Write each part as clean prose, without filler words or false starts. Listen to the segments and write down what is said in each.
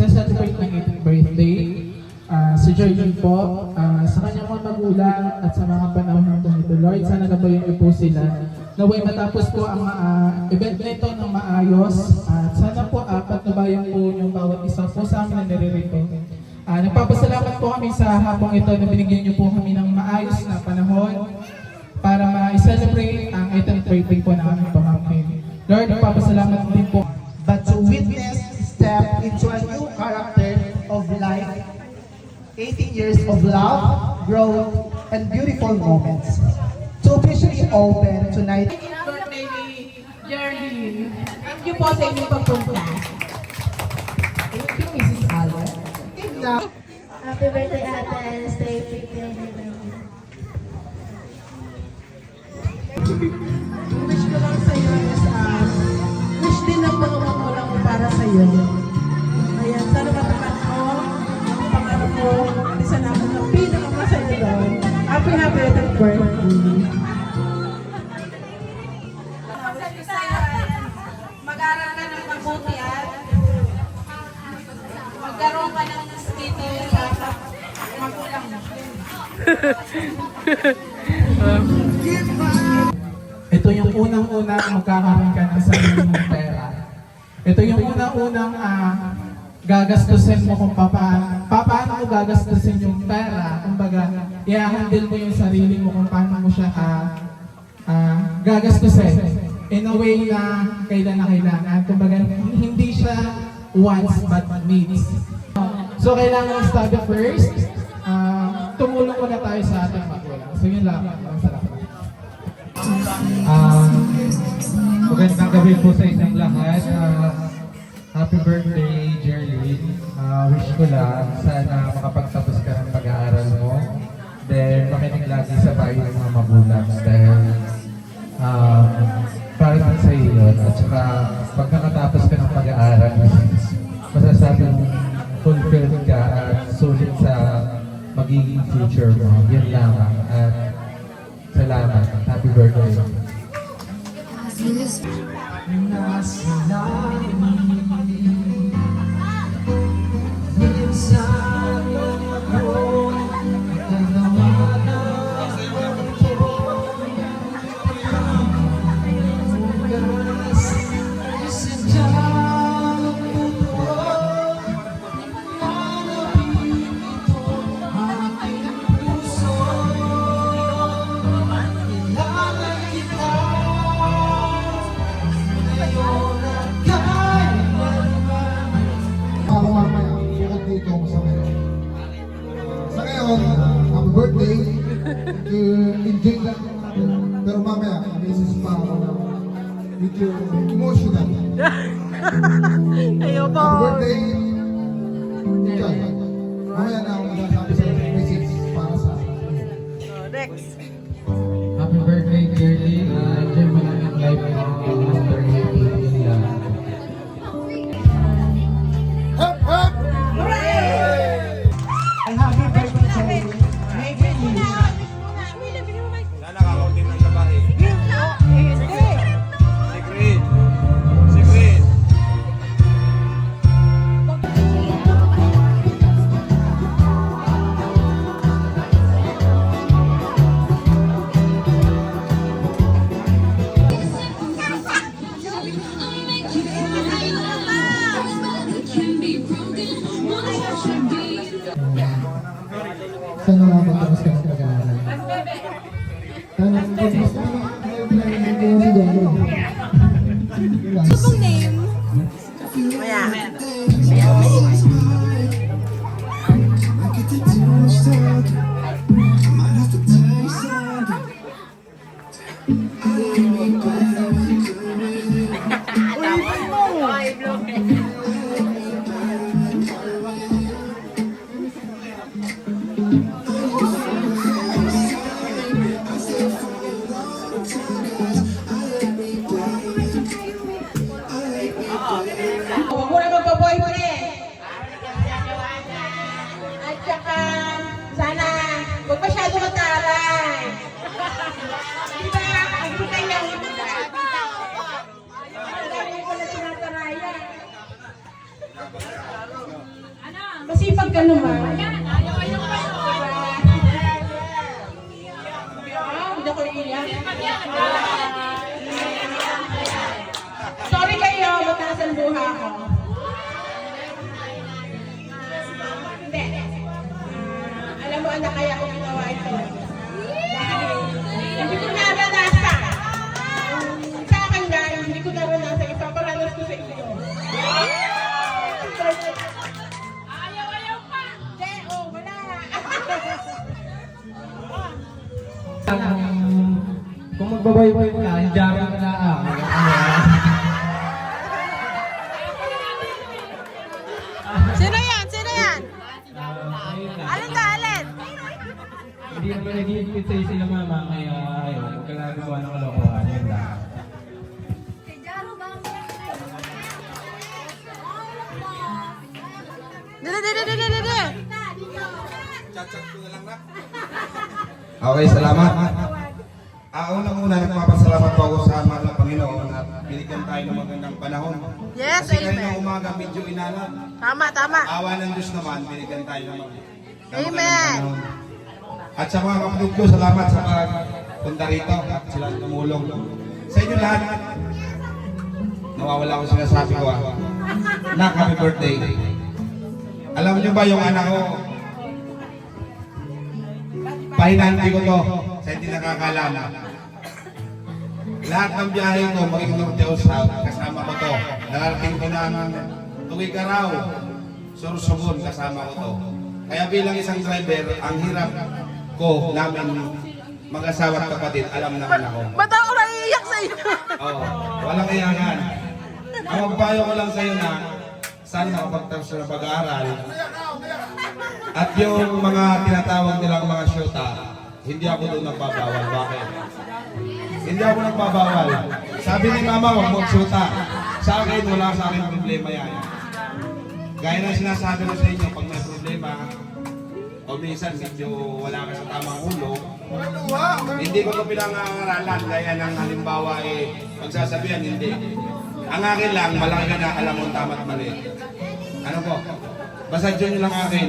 nagsaselebrate ng 18th birthday. Si Georgie po, sa kanyang mga magulang at sa mga panahon po nito, Lord, sana gabayan niyo po sila. Naway matapos po ang event nito ng maayos. At sana po patnubayan po yung bawat isa po sa amin na naririto. Nagpapasalamat po kami sa hapong ito na binigyan niyo po kami ng maayos na panahon para ma-celebrate ang 18th birthday po ng aming pamangkin. Lord, nagpapasalamat din po. But to witness step into a new character of life, 18 years of love, growth, and beautiful moments. To officially open tonight. Birthday ni Jerlyn. Thank you po sa inyong pagpunta. Thank you, Mrs. Albert. Happy birthday, Ate. Stay fit and Wish ko lang sa iyo is wish din ng mga magulang ko para sa iyo. Ayan, sana matapat mo ang pangarap mo. Isa na ako na pinakamasaya doon. Happy 18th birthday. Mag-aral ka ng mabuti at magkaroon ka ng spito sa magulang mo. Ito yung unang-unang magkakaroon ka ng sarili mong pera. Ito yung unang-unang gagastusin mo kung paano mo gagastusin yung pera. Kumbaga, i-handle mo yung sarili mo kung paano mo siya gagastusin. In a way na kailan na kailangan. Kumbaga, hindi siya wants but needs. So, kailangan study first. Tumulong muna tayo sa ating magulang. So, yun lang. Salamat. Magandang gabi po sa inyong lahat. Happy birthday, Jerlyn. Wish ko lang sana makapagtapos ka ng pag-aaral mo. Then makinig lagi sa payo ng mga magulang. Dahil para lang sa iyo yun. At saka pag nakatapos ka ng pag-aaral, masasabing fulfilled ka at sulit sa magiging future mo. Yun lamang. At salamat. Happy birthday. Happy birthday. Enjoy lang natin. Pero mamaya, message pa ako na medyo emotional. Ayaw po. Happy birthday. Enjoy. Mamaya na ako masasabi sa message para sa Next. Happy birthday, Jerlyn. Enjoy mo lang yung life mo after 18 lang. Hep, hep! And happy birthday, Make it wish. Sana kakautin ng babae. Secret. Secret. Sana makapagtapos ka ng pag-aaral. Sana magpapos ka na. Subong name? Huwag mo na magpa-boyfriend. At saka, sana, huwag masyado mataray. Diba? Ang kita niya. Ang dami ko na tinatarayan. Masipag ka naman. Hindi ako iiyak. Sorry kayo, mataas ang buha ko. Hindi. Alam mo, anak, kaya ko ginawa ito. Dahil hindi ko naranasan. Sa akin dahil hindi ko naranasan. Ipaparanas ko sa inyo. Ayaw pa! Hindi, wala. Kung magbabaybay ka, hindi ako na Sino yan? Sino yan? Alin ka, alin? Hindi naman nag-iipit sa'yo sila mama, kaya ayaw, huwag ka nagawa ng kalokohan, yun lang. Dede. Chat-chat ko na lang na. Okay, salamat. Unang-una, nagpapasalamat po ako sa mahal na Panginoon at binigyan tayo ng magandang panahon. Yes, Kasi amen. ngayon ng umaga, medyo inalan. Tama. Awa ng Diyos naman, binigyan tayo ng magandang Amen. panahon. At sa mga kapatid ko, salamat sa pagpunta rito at sila tumulong. Sa inyo lahat, nawawala ko sinasabi ko Nak, happy birthday. Alam niyo ba yung anak ko, pahinanti ko to sa hindi nakakalam. Lahat ng biyahe ko, maging norte o south, kasama ko to. Nakarating ko na ng Tuwigaraw, Sorsogon, kasama ko to. Kaya bilang isang driver, ang hirap ko namin mag-asawa at kapatid, alam naman ako. Ba't ako naiiyak sa iyo? Oo, walang iyangan. Ang magpayo ko lang sa iyo na sana makapagtapos na pag-aaral. At yung mga tinatawag nilang mga syota, hindi ako doon nagbabawal. Bakit? Hindi ako nagbabawal. Sabi ni mama, huwag magsyota. Sa akin, wala sa akin problema yan. Gaya na sinasabi ko sa inyo, pag may problema, o minsan medyo wala ka sa tamang ulo, hindi ko ito pinangangaralan. Gaya ng halimbawa, pagsasabihan, hindi. Ang akin lang, malaki ka na alam mo tama at mali. Ano po? Basta dyan lang akin.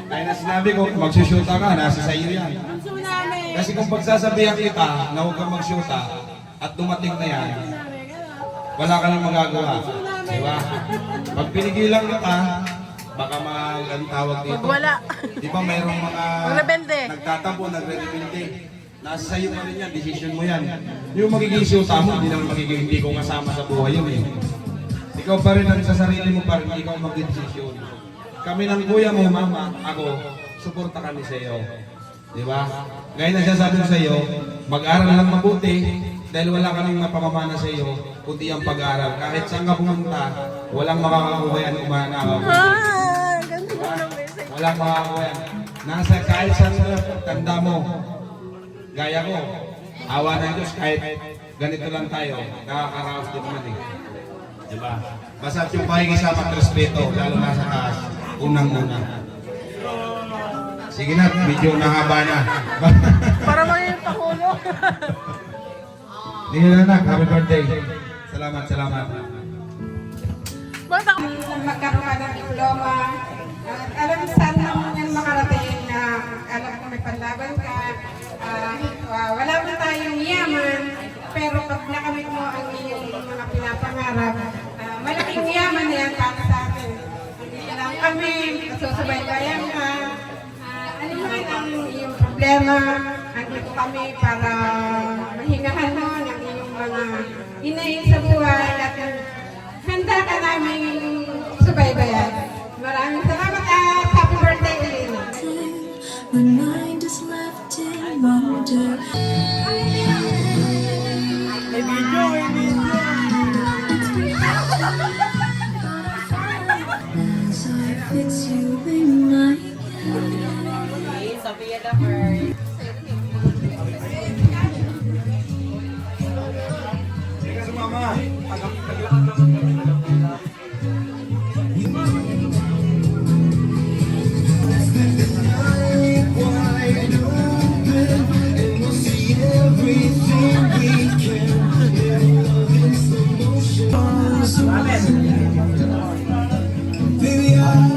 Kaya na sinabi ko, magsusyuta ka, nasa sa iyo yan. Kasi kung pagsasabihan kita na huwag kang magsyuta at dumating na yan, wala ka lang magagawa. Diba? Pag pinigilan kita, baka ang tawag dito. Pag wala. Di ba mayroong mga Rebelde. nagtatampo, nagre-rebelde. Nasa sa'yo pa rin yan, decision mo yan. Yung magiging syuta mo, hindi naman magiging hindi ko kasama sa buhay yun eh. Ikaw pa rin ang sa sarili mo pa rin, ikaw mag-decision. Kami ng kuya mo, mama, ako, suporta kami sa iyo. Di ba? Ngayon na sasabi ko sa iyo, mag-aral lang mabuti dahil wala ka nang mapamamana sa iyo, kundi ang pag-aaral. Kahit saan ka pumunta, walang makakakuha yan kung manakaw. Ganda ng message. Walang makakakuha yan. Nasa kahit saan sa tanda mo, gaya ko, awa ng Diyos, kahit ganito lang tayo, nakakaraos din naman eh. Diba? Basta yung pakikisama at respeto, lalo na sa taas, unang-una. Sige na, medyo nahaba na. Para maging pakulo. Hindi na anak, happy birthday. Salamat. Ba't ako? Magkaroon ka ng diploma. Alam mo saan naman yan makarating na alam ko may panlaban ka. Wala mo tayong yaman, pero pag nakamit mo ang iyong mga pinapangarap, malaking yaman na yan para sa akin. Hindi lang kami, kasusubaybayan ka. Ano man ang iyong problema, andito kami para mahingahan mo ng iyong mga hinahin sa buhay at handa ka namin subaybayan. Maraming salamat at happy birthday, Elena. My mind is left in wonder. As I fix you in my Sige sa mama. Baby, I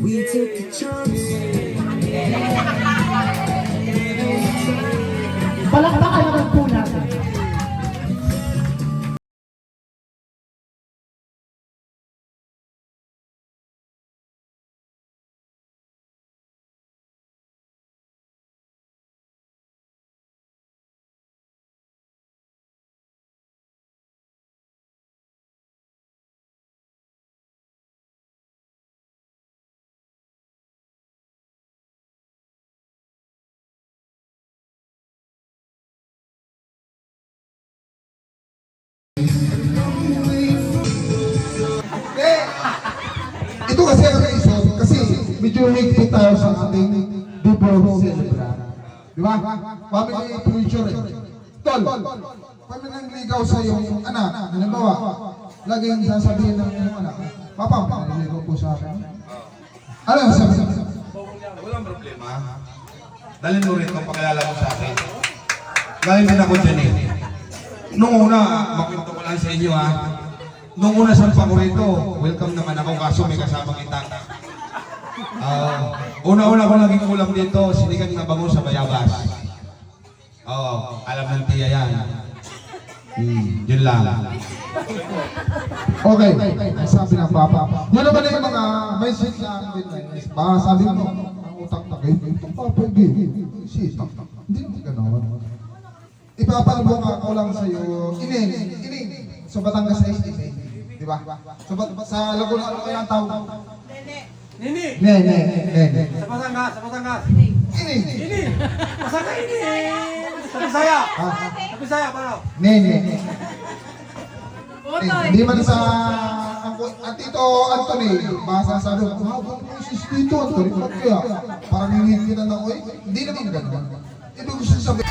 We took a chance. Palakpakan naman po natin. Ito kasi ang naisip, kasi medyo higpit tayo sa ating before celebrant. Di ba? Family future eh. Tol, kami nang ligaw sa iyong anak, halimbawa, laging sasabihin ng iyong anak, Papa, naliligaw po sa akin. Ano ang sabi? Walang problema. Dalhin mo rin itong pakilala mo sa akin. Galing din ako dyan eh. Nung una, makwento ko lang sa inyo ha. Nung una sampa ko rito, welcome naman ako kaso may kasamang itang. Una-una ko naging ulam dito, sinigang na bango sa bayabas. Alam ng tiya yan. Yun lang. Okay, ang sabi ng Papa. Yun naman yung mga message na akin din. Baka sabi mo, ang utak na kayo, itong Papa, shit. Hindi naman gano'n. Ipapalbo ko lang sa'yo, ining. Sa Batangas ay ining. Di ba? Sa Laguna, ano kaya ang tawag? Nene. Sa Batangas. Ining. Masa ka ini? Sa Bisaya. Sa Bisaya, paano? Nene. Hindi man sa ang Tito Anthony, masasabi ko, habang si Tito Anthony, ba't kaya? Parang hingin kita na ko eh. Hindi naman ganun. Ibig ko sabihin,